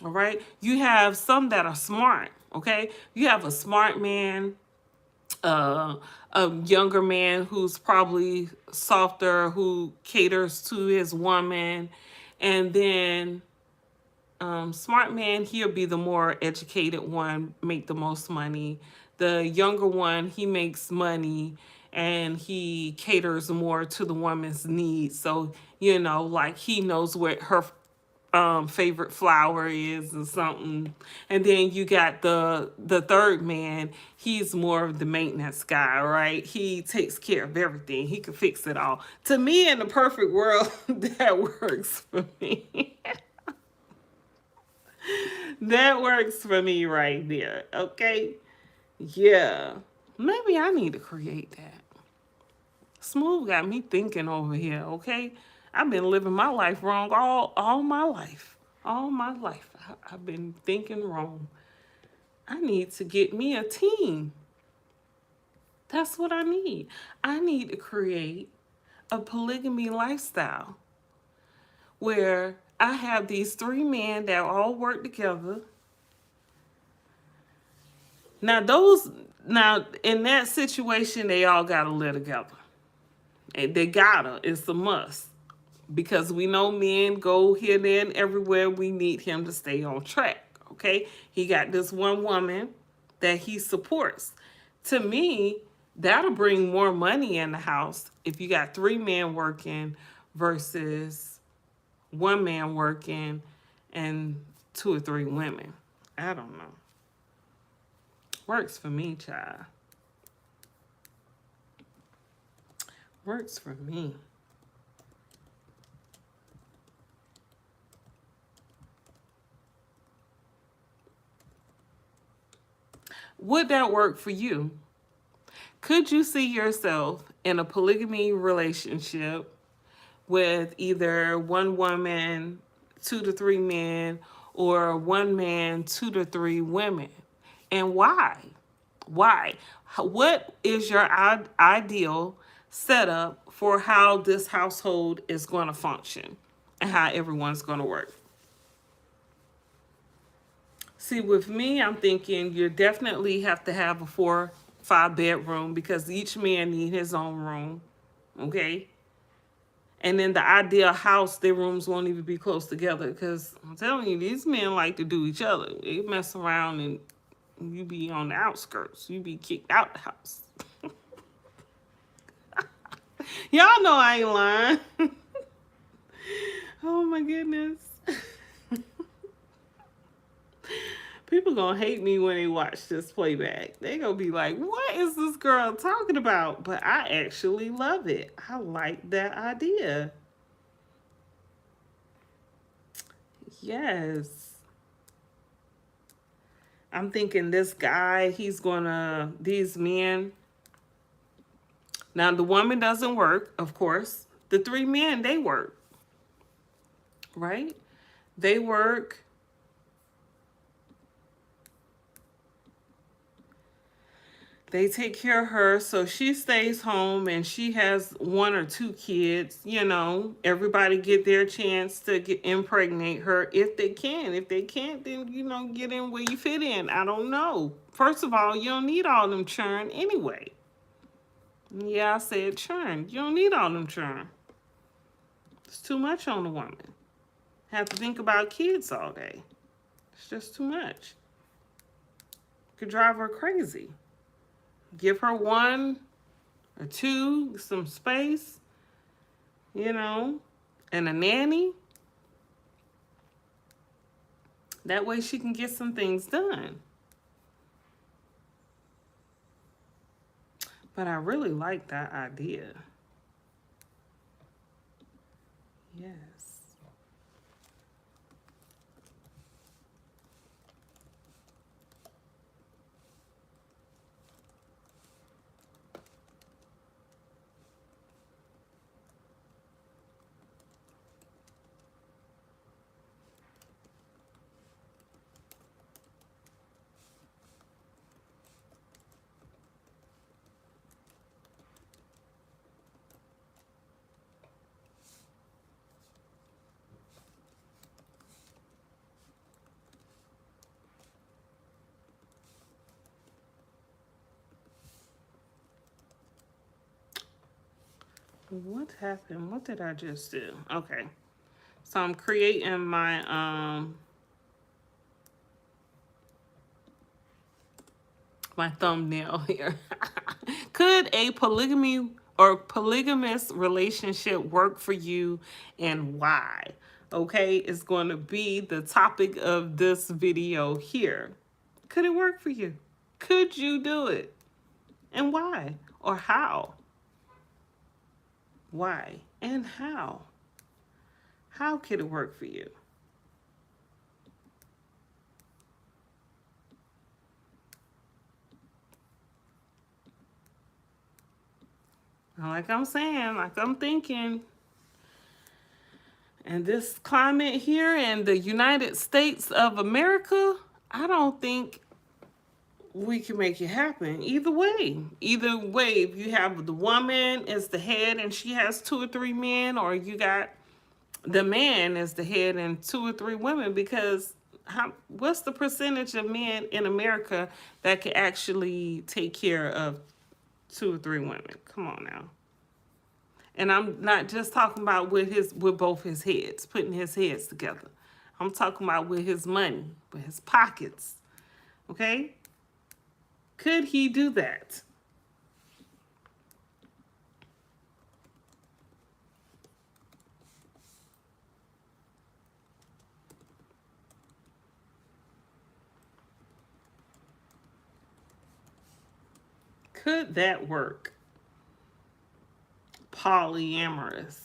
[SPEAKER 1] all right? You have some that are smart, okay? You have a smart man uh, a younger man who's probably softer, who caters to his woman, and then smart man, he'll be the more educated one, make the most money. The younger one, he makes money and he caters more to the woman's needs. So, like he knows what her favorite flower is or something. And then you got the third man, he's more of the maintenance guy, right? He takes care of everything. He can fix it all. To me, in the perfect world, that works for me. That works for me right there. Okay. Yeah. Maybe I need to create that. Smooth got me thinking over here, okay? I've been living my life wrong all my life. All my life. I've been thinking wrong. I need to get me a team. That's what I need. I need to create a polygamy lifestyle where I have these three men that all work together. Now in that situation, they all gotta live together. And they gotta. It's a must. Because we know men go here, there, and everywhere. We need him to stay on track. Okay? He got this one woman that he supports. To me, that'll bring more money in the house if you got three men working versus one man working and two or three women. I don't know. Works for me, child. Works for me. Would that work for you? Could you see yourself in a polygamy relationship with either one woman, two to three men, or one man, two to three women? And why? Why? What is your ideal setup for how this household is going to function and how everyone's going to work? See, with me, I'm thinking you definitely have to have a 4-5 bedroom because each man need his own room. Okay? And then the ideal house, their rooms won't even be close together because I'm telling you, these men like to do each other. They mess around and you be on the outskirts. You be kicked out the house. Y'all know I ain't lying. Oh my goodness. People gonna hate me when they watch this playback. They gonna be like, what is this girl talking about? But I actually love it. I like that idea. Yes. I'm thinking this guy, these men. Now, the woman doesn't work, of course. The three men, they work. Right? They work. They take care of her, so she stays home and she has one or two kids. Everybody get their chance to impregnate her if they can. If they can't, then, get in where you fit in. I don't know. First of all, you don't need all them churn anyway. Yeah, I said churn. You don't need all them churn. It's too much on the woman. Have to think about kids all day. It's just too much. Could drive her crazy. Give her one or two, some space, and a nanny. That way she can get some things done. But I really like that idea. Yes. What happened? What did I just do? Okay. So I'm creating my thumbnail here. Could a polygamy or polygamous relationship work for you, and why? Okay, it's going to be the topic of this video here. Could it work for you? Could you do it? And why? Or how? Why and how? How could it work for you? Like I'm saying, like I'm thinking, in this climate here in the United States of America, I don't think we can make it happen. Either way, if you have the woman as the head and she has 2 or 3 men, or you got the man as the head and 2 or 3 women, because what's the percentage of men in America that can actually take care of 2 or 3 women? Come on now. And I'm not just talking about with both his heads, putting his heads together. I'm talking about with his money, with his pockets. Okay? Could he do that? Could that work? Polyamorous.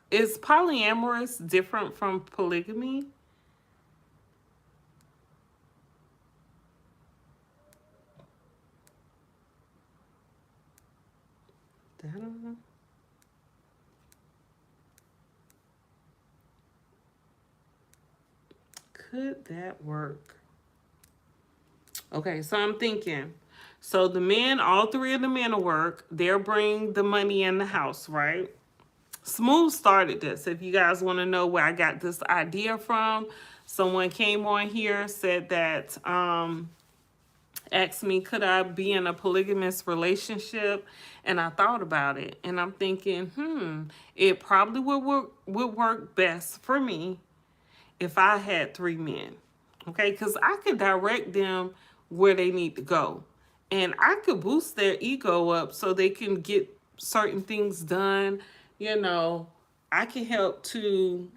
[SPEAKER 1] Is polyamorous different from polygamy? I don't know. Could that work? Okay, so I'm thinking. So the men, all 3 of the men will work. They'll bring the money in the house, right? Smooth started this. If you guys want to know where I got this idea from, someone came on here, said that, asked me, could I be in a polygamous relationship? And I thought about it. And I'm thinking, it probably would work best for me if I had 3 men. Okay, because I could direct them where they need to go. And I could boost their ego up so they can get certain things done. You know, I can help to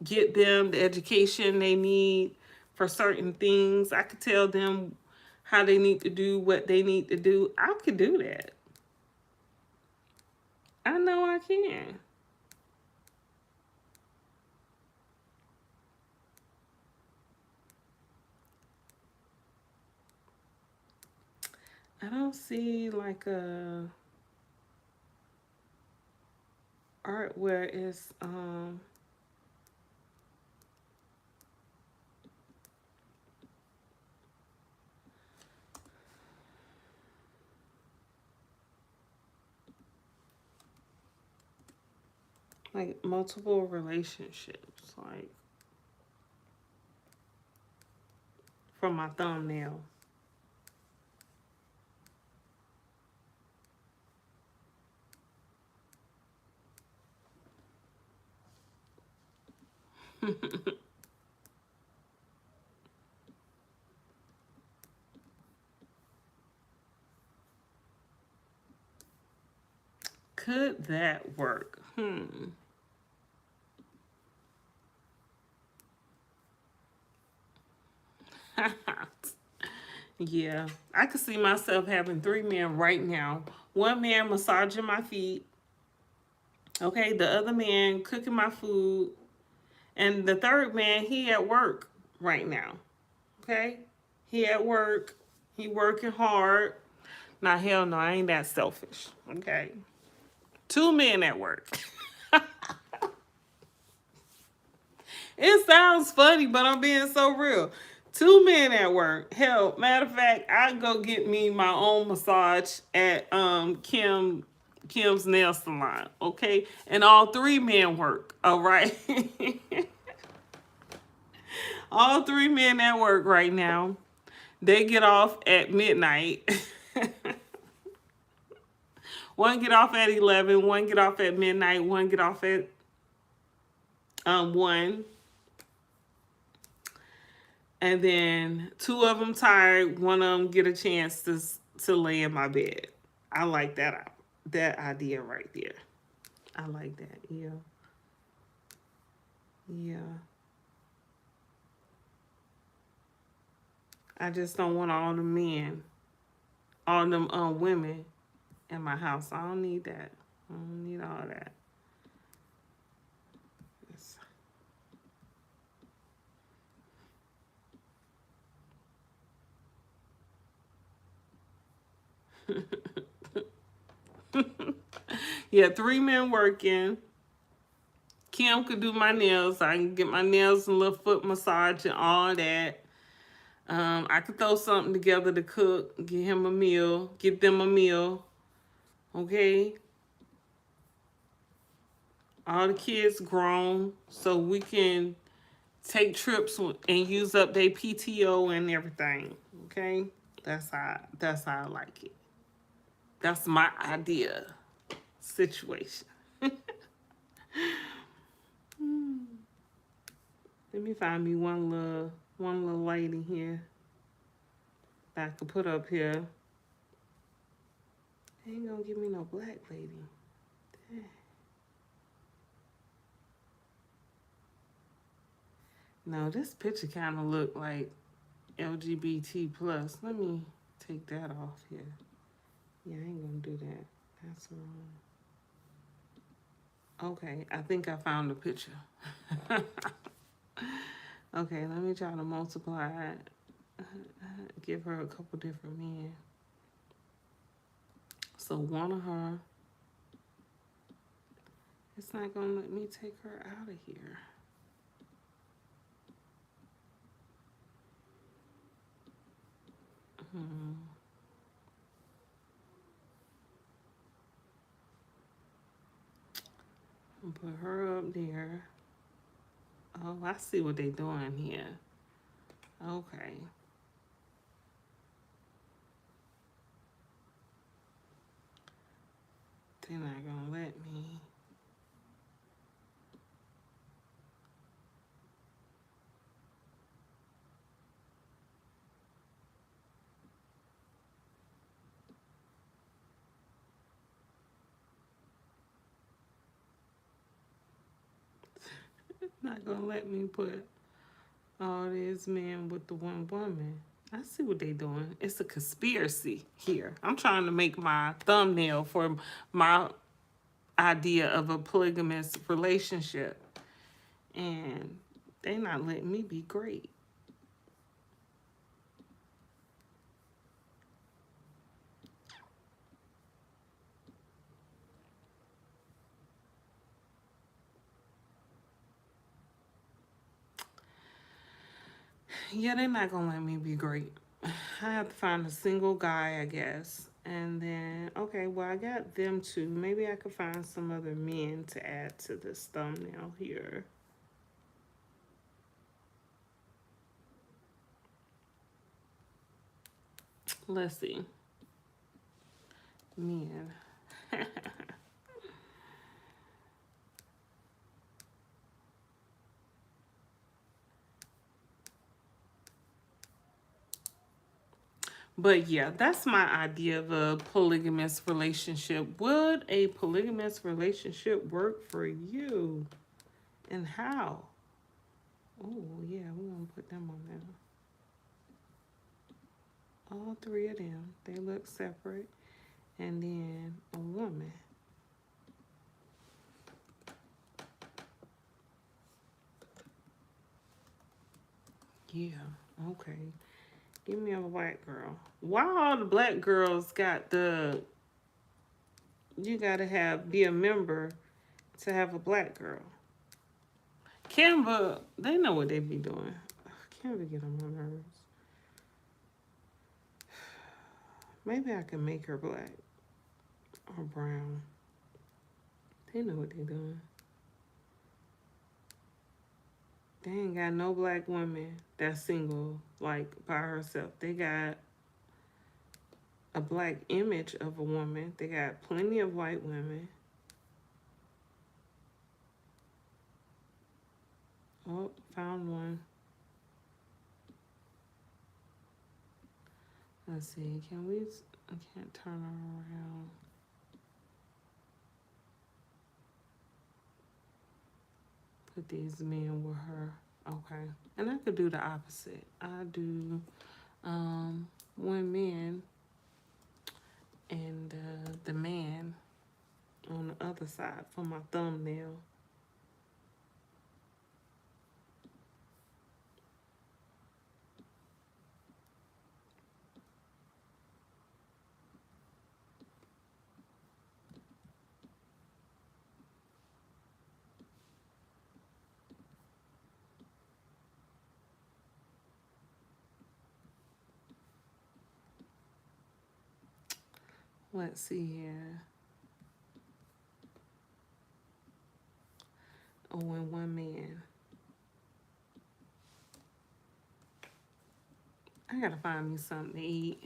[SPEAKER 1] get them the education they need for certain things. I could tell them how they need to do what they need to do. I could do that. I know I can. I don't see like a art where it's like multiple relationships, like from my thumbnail. Could that work? Yeah, I could see myself having 3 men right now. 1 man massaging my feet. Okay, the other man cooking my food. And the third man, he at work right now. Okay? He at work. He working hard. Now, hell no, I ain't that selfish. Okay? 2 men at work. It sounds funny, but I'm being so real. 2 men at work. Hell, matter of fact, I go get me my own massage at Kim's nail salon. Okay, and all 3 men work. All right. All 3 men at work right now. They get off at midnight. One get off at 11, one get off at midnight, one get off at 1. And then 2 of them tired, one of them get a chance to lay in my bed. I like that idea right there. I like that. Yeah. Yeah. I just don't want all the men, all them women in my house. I don't need that. I don't need all that. Yeah, 3 men working. Kim could do my nails. I can get my nails and little foot massage and all that. I could throw something together to cook, get him a meal, get them a meal. Okay? All the kids grown, so we can take trips and use up their PTO and everything. Okay? That's how I like it. That's my idea situation. Let me find me one little lady here that I could put up here. They ain't gonna give me no black lady. Dang. No, this picture kind of look like LGBT plus. Let me take that off here. Yeah, I ain't gonna do that. That's wrong. Okay, I think I found the picture. Okay, let me try to multiply it. Give her a couple different men. So one of her. It's not gonna let me take her out of here. Put her up there. Oh, I see what they doing here. Okay. They're not gonna let me. Not gonna let me put all these men with the one woman. I see what they doing. It's a conspiracy here. I'm trying to make my thumbnail for my idea of a polygamist relationship. And they not letting me be great. Yeah, they're not gonna let me be great. I have to find a single guy, I guess. And then, okay, well, I got them two. Maybe I could find some other men to add to this thumbnail here. Let's see. Men. But yeah, that's my idea of a polygamous relationship. Would a polygamous relationship work for you? And how? Oh, yeah, we're going to put them on there. All 3 of them. They look separate. And then a woman. Yeah, okay. Give me a black girl. Why all the black girls got the... You gotta be a member to have a black girl. Canva, they know what they be doing. Canva get on my nerves. Maybe I can make her black or brown. They know what they doing. They ain't got no black woman that's single, like, by herself. They got a black image of a woman. They got plenty of white women. Oh, found one. Let's see. Can we? I can't turn her around. Put these men with her. Okay. And I could do the opposite. I do one man and the man on the other side for my thumbnail. Let's see here. Oh, and one man. I gotta find me something to eat.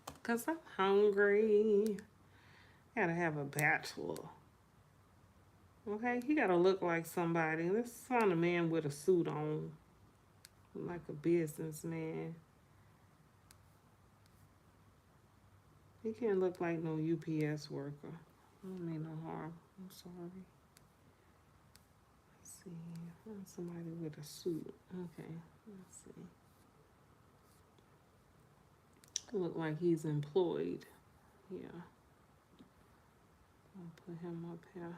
[SPEAKER 1] Because I'm hungry. Gotta have a bachelor. Okay, he gotta look like somebody. Let's find a man with a suit on. Like a businessman. He can't look like no UPS worker. I don't mean no harm. I'm sorry. Let's see. Find somebody with a suit. Okay, let's see. Look like he's employed. Yeah. I'll put him up here.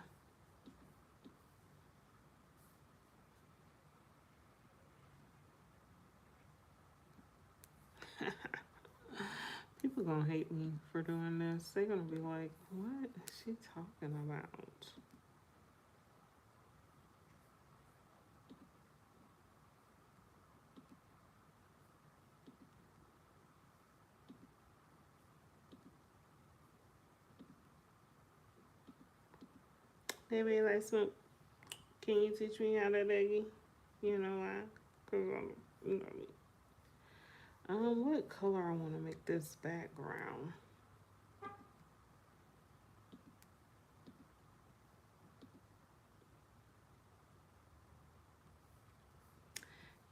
[SPEAKER 1] People gonna hate me for doing this. They're gonna be like, what is she talking about? They be like, so, can you teach me how to diggy? You know why? Cause I'm, you know me. What color I want to make this background?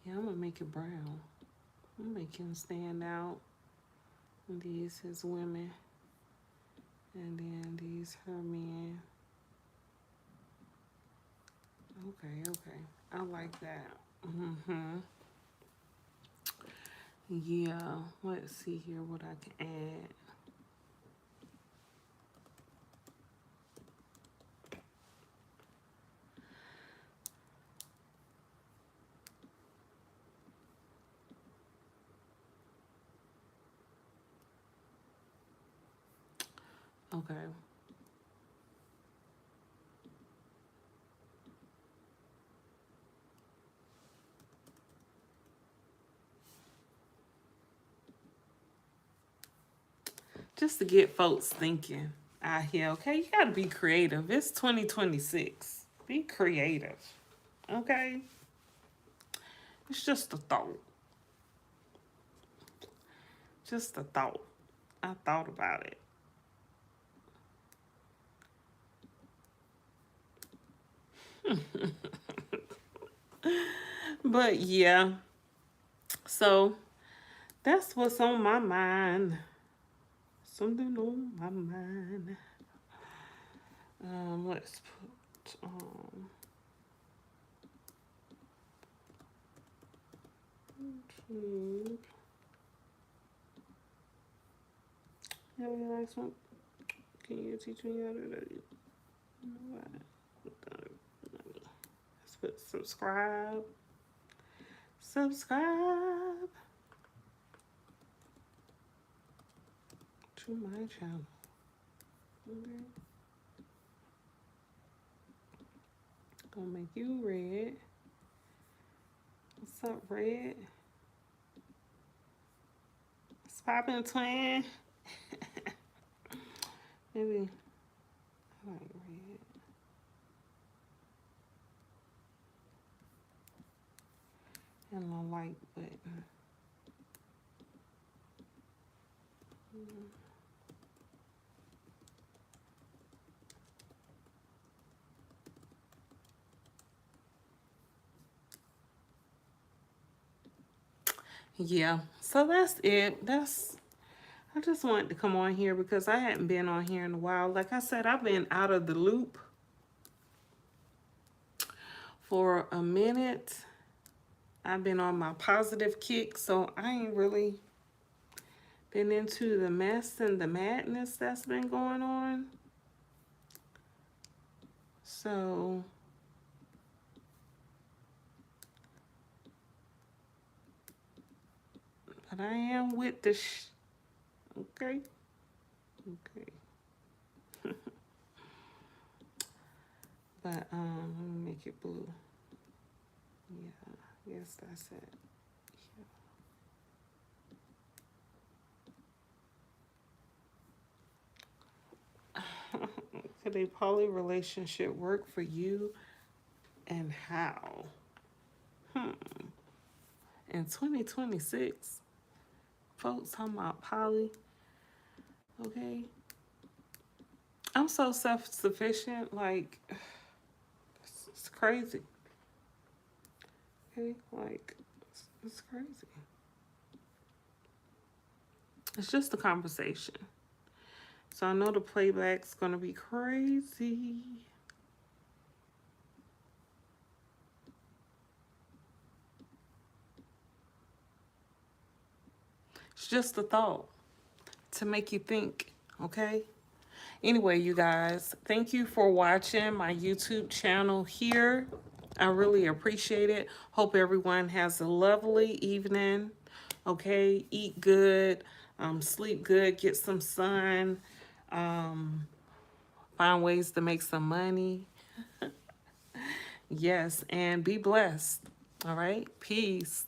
[SPEAKER 1] Yeah, I'm gonna make it brown. I'm gonna make him stand out. And these his women. And then these her men. Okay. I like that. Yeah, let's see here what I can add. Okay. Just to get folks thinking out here, okay? You gotta be creative. It's 2026. Be creative, okay? It's just a thought. Just a thought. I thought about it. But yeah, so that's what's on my mind. Something on my mind. Let's put YouTube. Yeah, we like some. Can you teach me how to do it? Let's put subscribe. Subscribe to my channel. Okay. Gonna make you red. What's up, red? It's popping, twin. Maybe I like red. And my like button. Yeah, so that's it. I just wanted to come on here because I hadn't been on here in a while. Like I said, I've been out of the loop for a minute. I've been on my positive kick, so I ain't really been into the mess and the madness that's been going on. So, but I am with the okay, okay. But let me make it blue. Yeah, yes, that's it. Yeah. Could a poly relationship work for you, and how? In 2026, folks talking about poly. Okay, I'm so self-sufficient. Like, it's crazy. Okay, like it's crazy. It's just a conversation. So I know the playback's gonna be crazy. It's just a thought to make you think, okay? Anyway, you guys, thank you for watching my YouTube channel here. I really appreciate it. Hope everyone has a lovely evening. Okay, eat good, sleep good, get some sun, find ways to make some money. Yes, and be blessed. All right, peace.